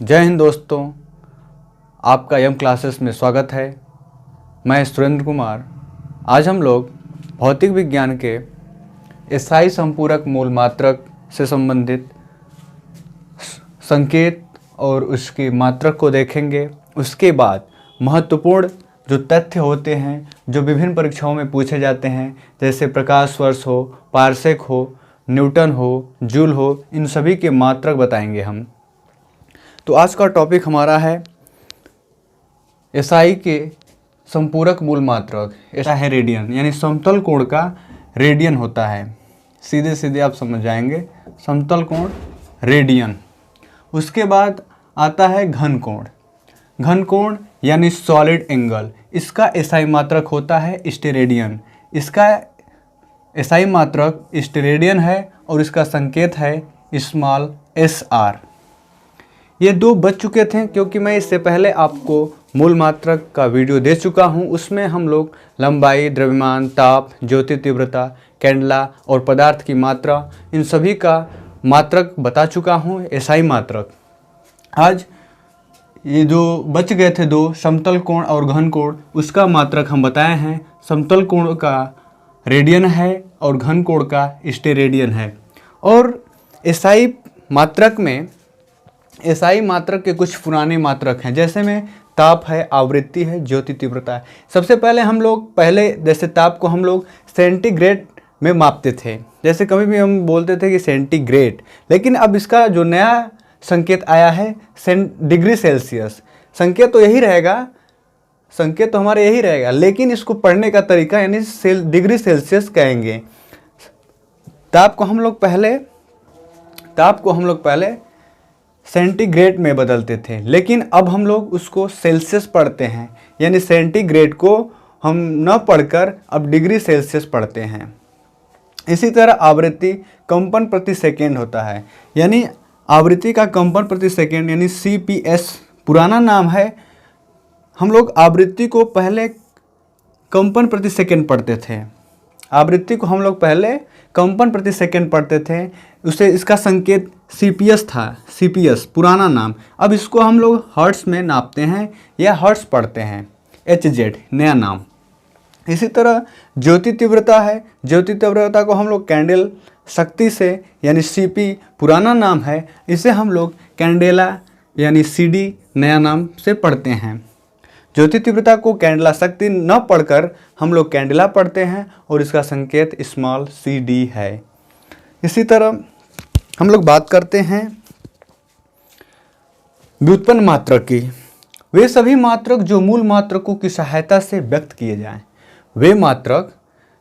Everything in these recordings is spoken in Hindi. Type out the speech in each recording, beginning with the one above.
जय हिंद दोस्तों, आपका यम क्लासेस में स्वागत है। मैं सुरेंद्र कुमार। आज हम लोग भौतिक विज्ञान के एसआई संपूरक मूल मात्रक से संबंधित संकेत और उसकी मात्रक को देखेंगे। उसके बाद महत्वपूर्ण जो तथ्य होते हैं जो विभिन्न परीक्षाओं में पूछे जाते हैं, जैसे प्रकाश वर्ष हो, पारसेक हो, न्यूटन हो, जूल हो, इन सभी के मात्रक बताएंगे हम। तो आज का टॉपिक हमारा है एसआई के संपूरक मूल मात्रक। ऐसा है रेडियन, यानी समतल कोण का रेडियन होता है। सीधे सीधे आप समझ जाएंगे, समतल कोण रेडियन। उसके बाद आता है घन कोण। घन कोण यानी सॉलिड एंगल, इसका एसआई मात्रक होता है स्टेरेडियन। इसका एसआई मात्रक स्टेरेडियन है और इसका संकेत है स्मॉल SR। ये दो बच चुके थे क्योंकि मैं इससे पहले आपको मूल मात्रक का वीडियो दे चुका हूँ। उसमें हम लोग लंबाई, द्रव्यमान, ताप, ज्योति तीव्रता, कैंडला और पदार्थ की मात्रा, इन सभी का मात्रक बता चुका हूँ, एसआई मात्रक। आज ये जो बच गए थे दो, समतल कोण और घन कोण, उसका मात्रक हम बताए हैं। समतल कोण का रेडियन है और घन कोण का स्टेरेडियन है। और एसआई मात्रक में एसआई मात्रक के कुछ पुराने मात्रक हैं, जैसे में ताप है, आवृत्ति है, ज्योति तीव्रता है। सबसे पहले हम लोग जैसे ताप को हम लोग सेंटीग्रेड में मापते थे। जैसे कभी भी हम बोलते थे कि सेंटीग्रेड, लेकिन अब इसका जो नया संकेत आया है डिग्री सेल्सियस। संकेत तो यही रहेगा, संकेत तो हमारा यही रहेगा, लेकिन इसको पढ़ने का तरीका यानी डिग्री सेल्सियस कहेंगे। ताप को हम लोग पहले सेंटीग्रेड में बदलते थे, लेकिन अब हम लोग उसको सेल्सियस पढ़ते हैं, यानी सेंटीग्रेड को हम न पढ़कर अब डिग्री सेल्सियस पढ़ते हैं। इसी तरह आवृत्ति कंपन प्रति सेकेंड होता है, यानी आवृत्ति का कंपन प्रति सेकेंड यानी CPS पुराना नाम है। हम लोग आवृत्ति को पहले कंपन प्रति सेकेंड पढ़ते थे। आवृत्ति को हम लोग पहले कंपन प्रति सेकेंड पढ़ते थे, उसे इसका संकेत CPS था। CPS पुराना नाम। अब इसको हम लोग हर्ट्स में नापते हैं या हर्ट्स पढ़ते हैं। HZ नया नाम। इसी तरह ज्योति तीव्रता है। ज्योति तीव्रता को हम लोग कैंडल शक्ति से यानी CP पुराना नाम है, इसे हम लोग कैंडेला यानी CD नया नाम से पढ़ते हैं। ज्योति तीव्रता को कैंडला शक्ति न पढ़कर हम लोग कैंडेला पढ़ते हैं और इसका संकेत स्मॉल CD है। इसी तरह हम लोग बात करते हैं व्युत्पन्न मात्रक की। वे सभी मात्रक जो मूल मात्रकों की सहायता से व्यक्त किए जाएं। वे मात्रक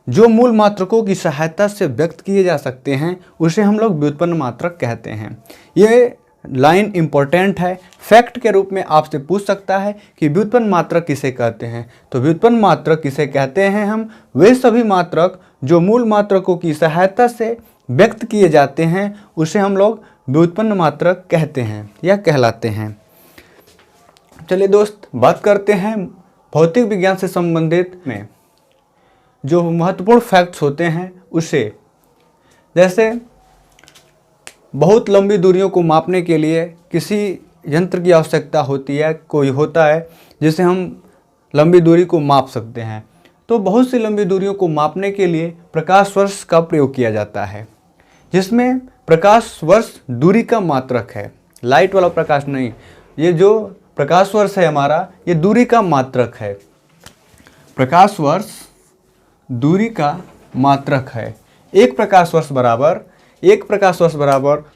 जो मूल मात्रकों की सहायता से व्यक्त किए जा सकते हैं उसे हम लोग व्युत्पन्न मात्रक कहते हैं। ये लाइन इंपॉर्टेंट है, फैक्ट के रूप में आपसे पूछ सकता है कि व्युत्पन्न मात्रक किसे कहते हैं। तो व्युत्पन्न मात्रक किसे कहते हैं हम? वे सभी मात्रक जो मूल मात्रकों की सहायता से व्यक्त किए जाते हैं उसे हम लोग व्युत्पन्न मात्रक कहते हैं या कहलाते हैं। चलिए दोस्त, बात करते हैं भौतिक विज्ञान से संबंधित में जो महत्वपूर्ण फैक्ट्स होते हैं उसे। जैसे बहुत लंबी दूरियों को मापने के लिए किसी यंत्र की आवश्यकता होती है, कोई होता है जिसे हम लंबी दूरी को माप सकते हैं। तो बहुत सी लंबी दूरियों को मापने के लिए प्रकाश वर्ष का प्रयोग किया जाता है, जिसमें प्रकाश वर्ष दूरी का मात्रक है, लाइट वाला प्रकाश नहीं। ये जो प्रकाश वर्ष है हमारा, ये दूरी का मात्रक है। प्रकाश वर्ष दूरी का मात्रक है। एक प्रकाश वर्ष बराबर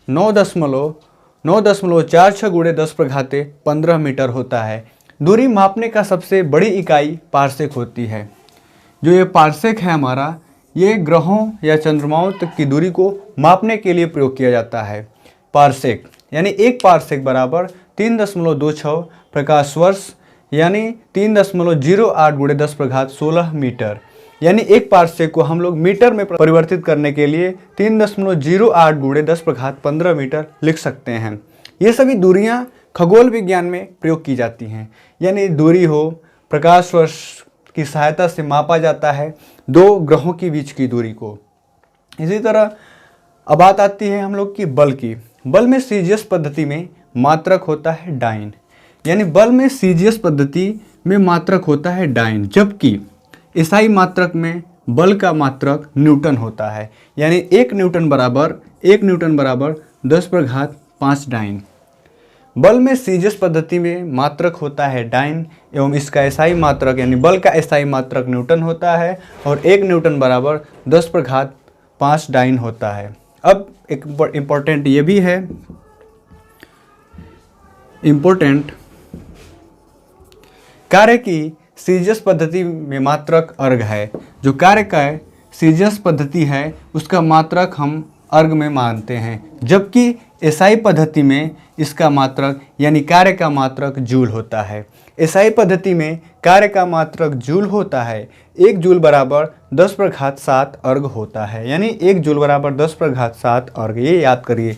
9.46 गुणे 10⁻15 मीटर होता है। दूरी मापने का सबसे बड़ी इकाई पारसेक होती है। जो ये पारसेक है हमारा, ये ग्रहों या चंद्रमाओं तक की दूरी को मापने के लिए प्रयोग किया जाता है। पारसेक यानी एक पारसेक बराबर 3.26 प्रकाश वर्ष यानी 3.08 गुणे 10⁻16 मीटर। यानी एक पारसेक को हम लोग मीटर में परिवर्तित करने के लिए 3.08 गुणे 10⁻15 मीटर लिख सकते हैं। ये सभी दूरियां खगोल विज्ञान में प्रयोग की जाती हैं। यानी दूरी हो, प्रकाश वर्ष की सहायता से मापा जाता है दो ग्रहों के बीच की दूरी को। इसी तरह अब बात आती है हम लोग की बल की। बल में सीजीएस पद्धति में मात्रक होता है डाइन, यानी बल में सीजीएस पद्धति में मात्रक होता है डाइन, जबकि एसआई मात्रक में बल का मात्रक न्यूटन होता है, यानी 1 न्यूटन बराबर 10⁵ डाइन। बल में सीजीएस पद्धति में मात्रक होता है डाइन एवं इसका एसआई मात्रक यानी बल का एसआई मात्रक न्यूटन होता है और 1 न्यूटन बराबर 10⁵ डाइन होता है। अब एक इम्पोर्टेंट ये भी है, कार्य की सीजीएस पद्धति में मात्रक अर्घ है। जो कार्य का सीजीएस पद्धति है उसका मात्रक हम अर्घ में मानते हैं, जबकि एसआई पद्धति में इसका मात्रक यानी कार्य का मात्रक जूल होता है। एसआई पद्धति में कार्य का मात्रक जूल होता है। 1 जूल बराबर 10⁵ अर्घ होता है, यानी 1 जूल बराबर 10⁵ अर्घ। ये याद करिए,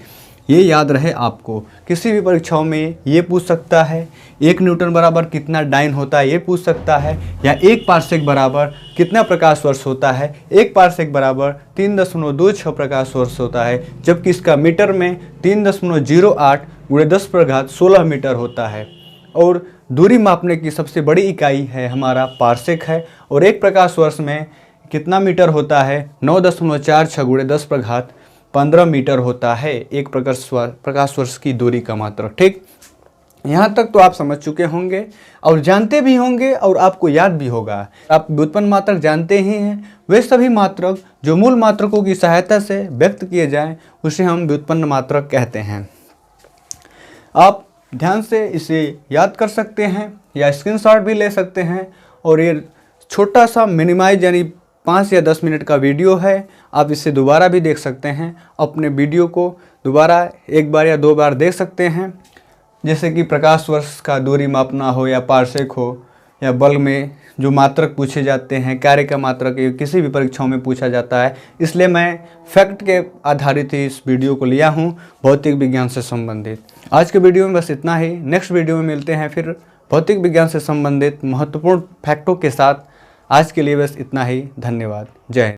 ये याद रहे आपको। किसी भी परीक्षाओं में ये पूछ सकता है 1 न्यूटन बराबर कितना डाइन होता है, ये पूछ सकता है, या 1 पार्सेक बराबर कितना प्रकाश वर्ष होता है। 1 पार्सेक बराबर 3.26 प्रकाश वर्ष होता है, जबकि इसका मीटर में 3.08 × 10⁻16 मीटर होता है। और दूरी मापने की सबसे बड़ी इकाई है हमारा पार्सेक है, और 1 प्रकाश वर्ष में कितना मीटर होता है, 9.46 × 10⁻15 मीटर होता है 1 प्रकाश वर्ष की दूरी का मात्रक। ठीक, यहाँ तक तो आप समझ चुके होंगे और जानते भी होंगे और आपको याद भी होगा। आप व्युत्पन्न मात्रक जानते ही हैं। वे सभी मात्रक जो मूल मात्रकों की सहायता से व्यक्त किए जाएं उसे हम व्युत्पन्न मात्रक कहते हैं। आप ध्यान से इसे याद कर सकते हैं या स्क्रीनशॉट भी ले सकते हैं। और ये छोटा सा मिनिमाइज यानी 5 या 10 मिनट का वीडियो है, आप इसे दोबारा भी देख सकते हैं। अपने वीडियो को दोबारा 1 बार या 2 बार देख सकते हैं, जैसे कि प्रकाश वर्ष का दूरी मापना हो या पार्सेक हो या बल में जो मात्रक पूछे जाते हैं, कार्य का मात्रक किसी भी परीक्षाओं में पूछा जाता है। इसलिए मैं फैक्ट के आधारित ही इस वीडियो को लिया हूँ, भौतिक विज्ञान से संबंधित। आज के वीडियो में बस इतना ही। नेक्स्ट वीडियो में मिलते हैं फिर भौतिक विज्ञान से संबंधित महत्वपूर्ण फैक्टों के साथ। आज के लिए बस इतना ही। धन्यवाद। जय हिंद।